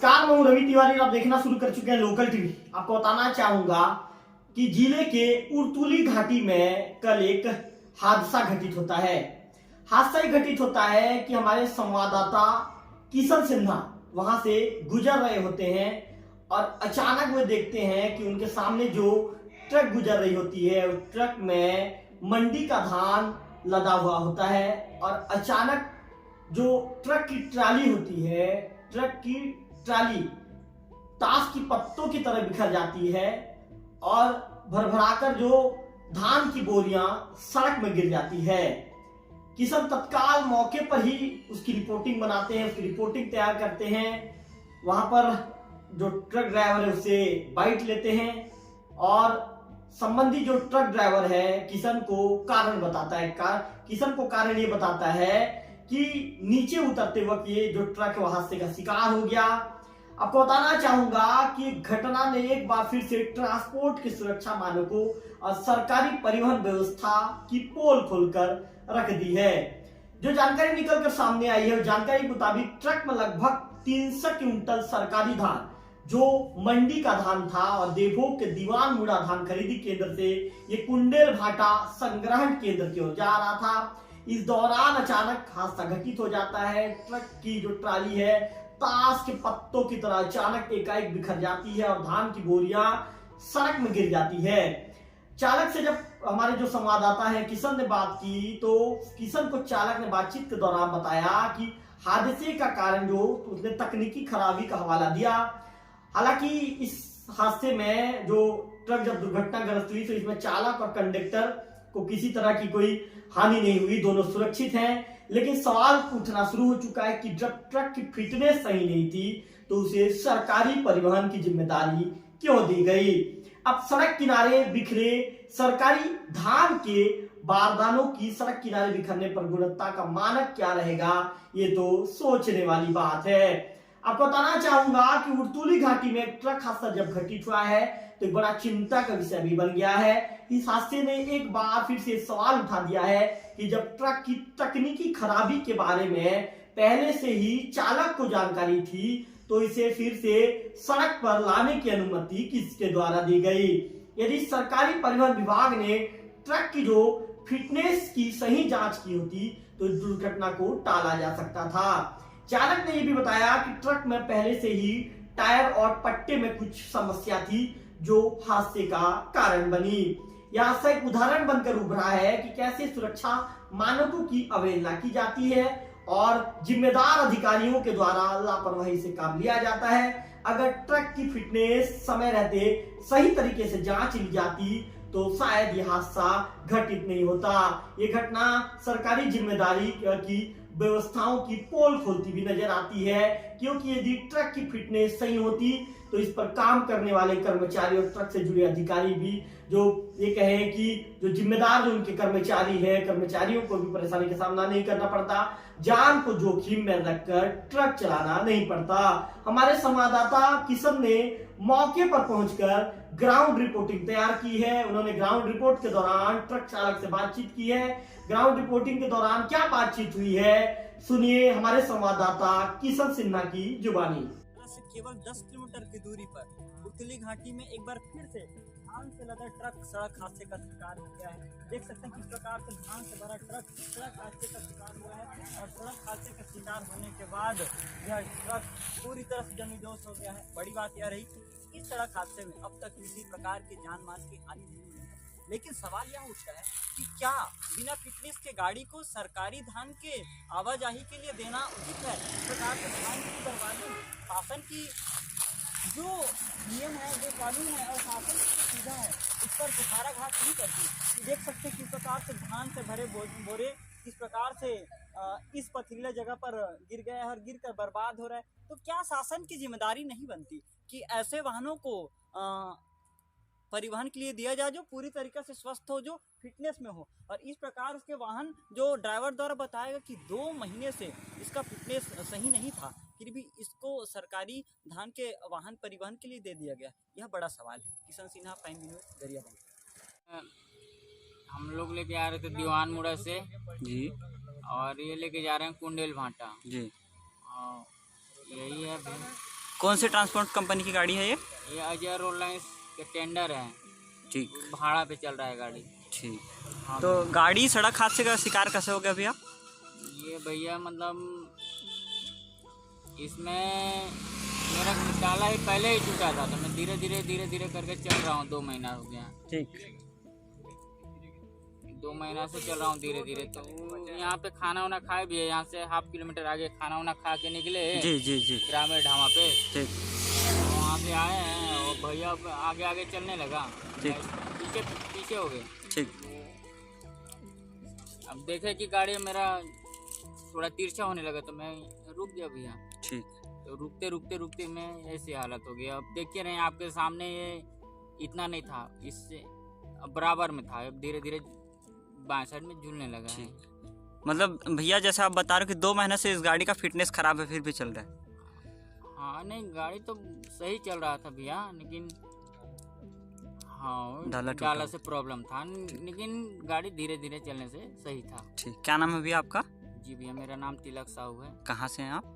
नमस्कार, मैं हूं रवि तिवारी। आप देखना शुरू कर चुके हैं लोकल टीवी। आपको बताना चाहूंगा कि जिले के उर्तुली घाटी में कल एक हादसा घटित होता है। हादसा ही घटित होता है कि हमारे संवाददाता किशन सिन्हा वहां से गुजर रहे होते हैं और अचानक वे देखते हैं कि उनके सामने जो ट्रक गुजर रही होती है, उस ट्रक में मंडी का धान लदा हुआ होता है और अचानक जो ट्रक की ट्राली होती है, ट्रक की ट्राली ताश की पत्तों की तरह बिखर जाती है और भरभराकर जो धान की बोरियां सड़क में गिर जाती है। किशन तत्काल मौके पर ही उसकी रिपोर्टिंग बनाते हैं, उसकी रिपोर्टिंग तैयार करते हैं। वहां पर जो ट्रक ड्राइवर है उससे बाइट लेते हैं और संबंधी जो ट्रक ड्राइवर है किशन को कारण बताता है। किशन को कारण ये बताता है कि नीचे उतरते वक्त ये जो ट्रक है हादसे का शिकार हो गया। आपको बताना चाहूंगा कि घटना ने एक बार फिर से ट्रांसपोर्ट की सुरक्षा मानकों और सरकारी परिवहन व्यवस्था की पोल खोलकर रख दी है। जो जानकारी निकलकर सामने आई है, जानकारी के मुताबिक ट्रक में लगभग 300 क्विंटल सरकारी धान जो मंडी का धान था और देवभोग के दीवान मुड़ा धान खरीदी केंद्र से ये कुंडेल भाटा संग्रहण केंद्र की ओर जा रहा था। इस दौरान अचानक हादसा घटित हो जाता है। ट्रक की जो ट्राली है ताश के पत्तों की तरह अचानक एकाएक बिखर जाती है और धान की बोरियां सड़क में गिर जाती है। चालक से जब हमारे जो संवाददाता है किशन ने बात की तो किशन को चालक ने बातचीत के दौरान बताया कि हादसे का कारण जो उसने तकनीकी खराबी का हवाला दिया। हालांकि इस हादसे में जो ट्रक जब दुर्घटनाग्रस्त हुई तो इसमें चालक और कंडक्टर को किसी तरह की कोई हानि नहीं हुई, दोनों सुरक्षित हैं। लेकिन सवाल उठना शुरू हो चुका है कि जब ट्रक की फिटनेस सही नहीं थी तो उसे सरकारी परिवहन की जिम्मेदारी क्यों दी गई। अब सड़क किनारे बिखरे सरकारी धान के बारदानों की सड़क किनारे बिखरने पर गुणवत्ता का मानक क्या रहेगा, ये तो सोचने वाली बात है। आपको बताना चाहूंगा कि उर्तुली घाटी में ट्रक हादसा जब घटित हुआ है तो एक बड़ा चिंता का विषय भी बन गया है। इस हादसे ने एक बार फिर से सवाल उठा दिया है कि जब ट्रक की तकनीकी खराबी के बारे में पहले से ही चालक को जानकारी थी तो इसे फिर से सड़क पर लाने की अनुमति किसके द्वारा दी गई। यदि सरकारी परिवहन विभाग ने ट्रक की जो फिटनेस की सही जांच की होती तो इस दुर्घटना को टाला जा सकता था। चालक ने यह भी बताया कि ट्रक में पहले से ही टायर और पट्टे में कुछ समस्या थी जो हादसे का कारण बनी। यह हादसा एक उदाहरण बनकर उभरा है कि कैसे सुरक्षा मानकों की अवहेलना की जाती है और जिम्मेदार अधिकारियों के द्वारा लापरवाही से काम लिया जाता है। अगर ट्रक की फिटनेस समय रहते सही तरीके से जांच ली जाती तो शायद यह हादसा घटित नहीं होता। ये घटना सरकारी जिम्मेदारी की व्यवस्थाओं की पोल खोलती भी नजर आती है, क्योंकि यदि ट्रक की फिटनेस सही होती तो इस पर काम करने वाले कर्मचारी और ट्रक से जुड़े अधिकारी भी जो ये कहें कि जो जिम्मेदार जो उनके कर्मचारी है, कर्मचारियों को भी परेशानी का सामना नहीं करना पड़ता, जान को जोखिम में रखकर ट्रक चलाना नहीं पड़ता। हमारे संवाददाता किशन ने मौके पर पहुंचकर ग्राउंड रिपोर्टिंग तैयार की है। उन्होंने ग्राउंड रिपोर्ट के दौरान ट्रक चालक से बातचीत की है। ग्राउंड रिपोर्टिंग के दौरान क्या बातचीत हुई है, सुनिए हमारे संवाददाता किशन सिन्हा की जुबानी। से केवल 10 किलोमीटर की दूरी पर उर्तुली घाटी में एक बार फिर से धान से लदा ट्रक सड़क हादसे का शिकार हो गया है। देख सकते हैं किस प्रकार से धान से भरा ट्रक सड़क हादसे का शिकार हुआ है और सड़क हादसे का शिकार होने के बाद यह ट्रक पूरी तरह से जमींदोज हो गया है। बड़ी बात यह रही कि इस सड़क हादसे में अब तक किसी प्रकार की जान माल की हानि नहीं हुई है। लेकिन सवाल यह उठता है कि क्या बिना फिटनेस के गाड़ी को सरकारी धान के आवाजाही के लिए देना उचित है। इस प्रकार से धान की बर्बादी शासन की जो नियम है, जो कानून है और शासन की सुविधा है, इस पर कुठाराघात नहीं करती। देख सकते हैं किस प्रकार से धान से भरे बोरे किस प्रकार से इस पथरीले जगह पर गिर गया है और गिर कर बर्बाद हो रहा है। तो क्या शासन की जिम्मेदारी नहीं बनती कि ऐसे वाहनों को परिवहन के लिए दिया जाए जो पूरी तरीके से स्वस्थ हो, जो फिटनेस में हो। और इस प्रकार के वाहन जो ड्राइवर द्वारा बताएगा कि 2 महीने से इसका फिटनेस सही नहीं था, फिर भी इसको सरकारी धान के वाहन परिवहन के लिए दे दिया गया, यह बड़ा सवाल है। Kishan Sinha, prime news, Gariaband. हम लोग लेके आ रहे थे दीवान मुड़ा से जी और ये लेके जा रहे हैं कुंडेल भाटा जी। और यही है भाई। कौन सी ट्रांसपोर्ट कंपनी की गाड़ी है ये? ये अजय रोड लाइन्स के टेंडर है, ठीक भाड़ा पे चल रहा है गाड़ी। ठीक। हाँ तो गाड़ी सड़क हादसे का शिकार कैसे हो गया भैया? ये भैया मतलब इसमें मेरा डाला ही पहले ही टूटा था, तो मैं धीरे धीरे करके चल रहा हूँ। 2 महीना हो गया, ठीक। 2 महीना से चल रहा हूँ धीरे धीरे। तो यहाँ पे खाना वाना खाए भी है, यहाँ से 1/2 किलोमीटर आगे खाना वाना खा के निकले जी जी जी, ग्रामीण ढाबा पे। ठीक वहाँ से आए हैं और भैया आगे आगे चलने लगा, ठीक। पीछे पीछे हो गए। ठीक। अब देखे कि गाड़ी मेरा थोड़ा तिरछा होने लगा, तो मैं रुक गया भैया। ठीक। तो रुकते में ऐसी हालत हो गई। अब देखिए रहे हैं आपके सामने, ये इतना नहीं था, इससे अब बराबर में था, अब धीरे धीरे बाएं साइड में झूलने लगा है। मतलब भैया जैसे आप बता रहे हो कि 2 महीने से इस गाड़ी का फिटनेस खराब है, फिर भी चल रहा है। हाँ नहीं, गाड़ी तो सही चल रहा था भैया, लेकिन हाँ डाला से प्रॉब्लम था, लेकिन गाड़ी धीरे धीरे चलने से सही था। ठीक। क्या नाम है भैया आपका? जी भैया, मेरा नाम तिलक साहू है। कहाँ से हैं आप?